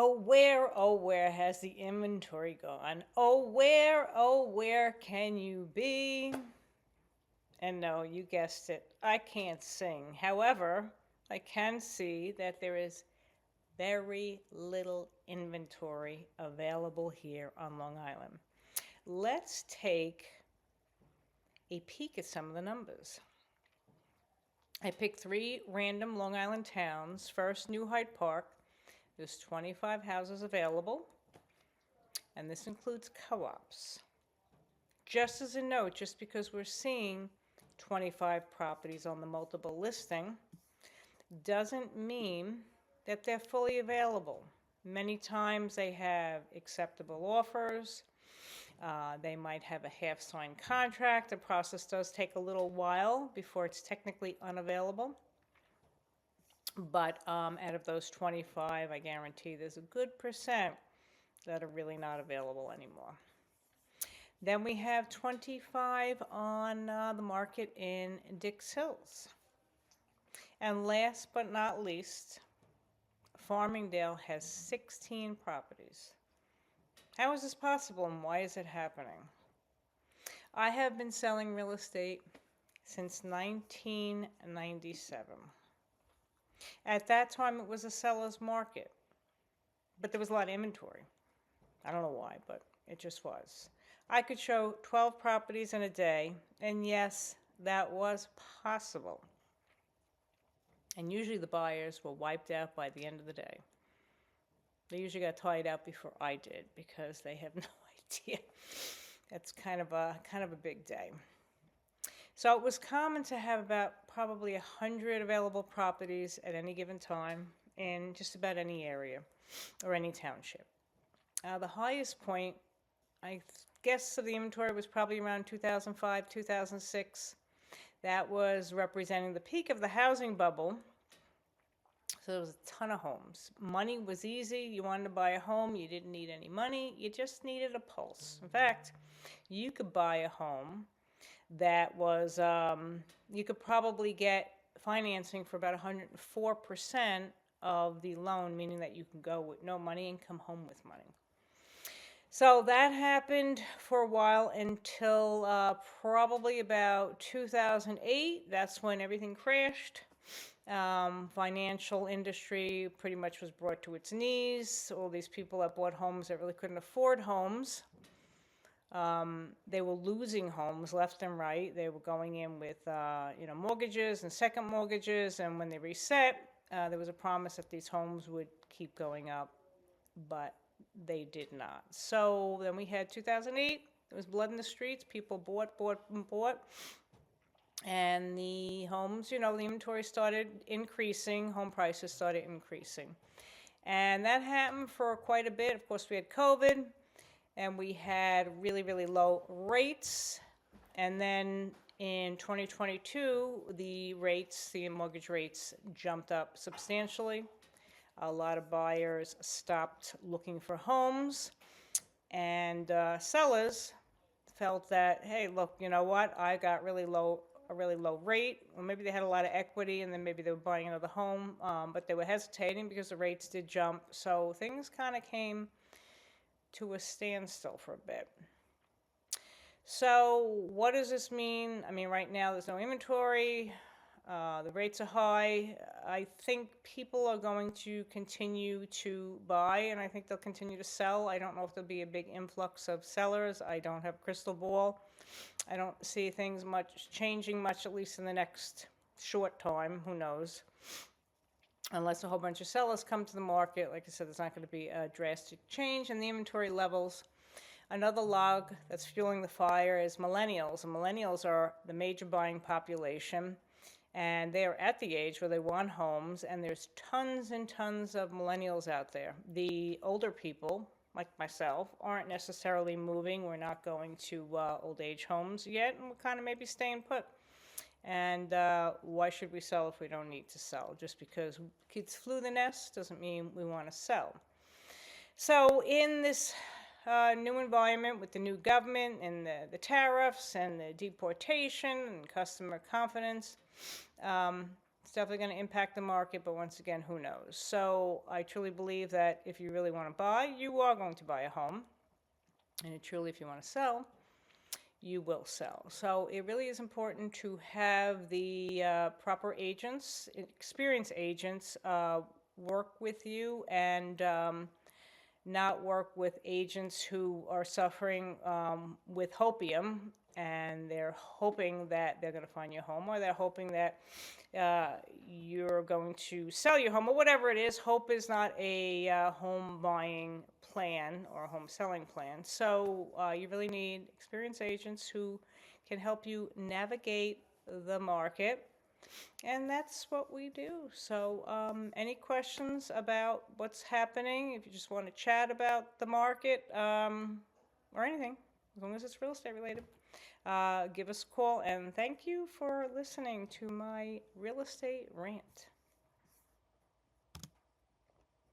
Oh, where has the inventory gone? Oh, where can you be? And no, you guessed it, I can't sing. However, I can see that there is very little inventory available here on Long Island. Let's take a peek at some of the numbers. I picked 3 random Long Island towns. First, New Hyde Park. There's 25 houses available, and this includes co-ops. Just as a note, just because we're seeing 25 properties on the multiple listing doesn't mean that they're fully available. Many times they have acceptable offers. They might have a half-signed contract. The process does take a little while before it's technically unavailable. But out of those 25, I guarantee there's a good percent that are really not available anymore. Then we have 25 on the market in Dix Hills. And last but not least, Farmingdale has 16 properties. How is this possible and why is it happening? I have been selling real estate since 1997. At that time, it was a seller's market, but there was a lot of inventory. I don't know why, but it just was. I could show 12 properties in a day, and yes, that was possible. And usually the buyers were wiped out by the end of the day. They usually got tied out before I did because they have no idea. That's kind of a big day. So it was common to have about probably 100 available properties at any given time in just about any area or any township. The highest point, I guess, of the inventory was probably around 2005, 2006. That was representing the peak of the housing bubble. So there was a ton of homes. Money was easy. You wanted to buy a home. You didn't need any money. You just needed a pulse. In fact, you could buy a home that was, you could probably get financing for about 104% of the loan, meaning that you can go with no money and come home with money. So that happened for a while until probably about 2008. That's when everything crashed. Financial industry pretty much was brought to its knees. All these people that bought homes that really couldn't afford homes, they were losing homes left and right. They were going in with mortgages and second mortgages, and when they reset, there was a promise that these homes would keep going up, but they did not. So then we had 2008. There was blood in the streets. People bought, and the homes, the inventory started increasing. Home prices started increasing, and that happened for quite a bit. Of course, we had COVID, and we had really, really low rates. And then in 2022, the mortgage rates jumped up substantially. A lot of buyers stopped looking for homes, and sellers felt that, hey, look, you know what? I got a really low rate. Or maybe they had a lot of equity, and then maybe they were buying another home, but they were hesitating because the rates did jump. So things kind of came to a standstill for a bit. So what does this mean? I mean, right now there's no inventory. The rates are high. I think people are going to continue to buy, and I think they'll continue to sell. I don't know if there'll be a big influx of sellers. I don't have a crystal ball. I don't see things changing much, at least in the next short time. Who knows? Unless a whole bunch of sellers come to the market. Like I said, there's not going to be a drastic change in the inventory levels. Another log that's fueling the fire is millennials. And millennials are the major buying population. And they are at the age where they want homes, and there's tons and tons of millennials out there. The older people, like myself, aren't necessarily moving. We're not going to old age homes yet, and we're kind of maybe staying put. And why should we sell if we don't need to sell? Just because kids flew the nest doesn't mean we want to sell. So in this new environment with the new government and the tariffs and the deportation and customer confidence, It's definitely going to impact the market, but once again, who knows? So I truly believe that if you really want to buy, you are going to buy a home. And truly, if you want to sell, you will sell. So it really is important to have the proper agents, experienced agents, work with you and not work with agents who are suffering with hopium, and they're hoping that they're going to find your home, or they're hoping that you're going to sell your home, or whatever it is. Hope is not a home buying plan or a home selling plan. So you really need experienced agents who can help you navigate the market. And that's what we do. So any questions about what's happening, if you just want to chat about the market or anything, as long as it's real estate related, give us a call. And thank you for listening to my real estate rant.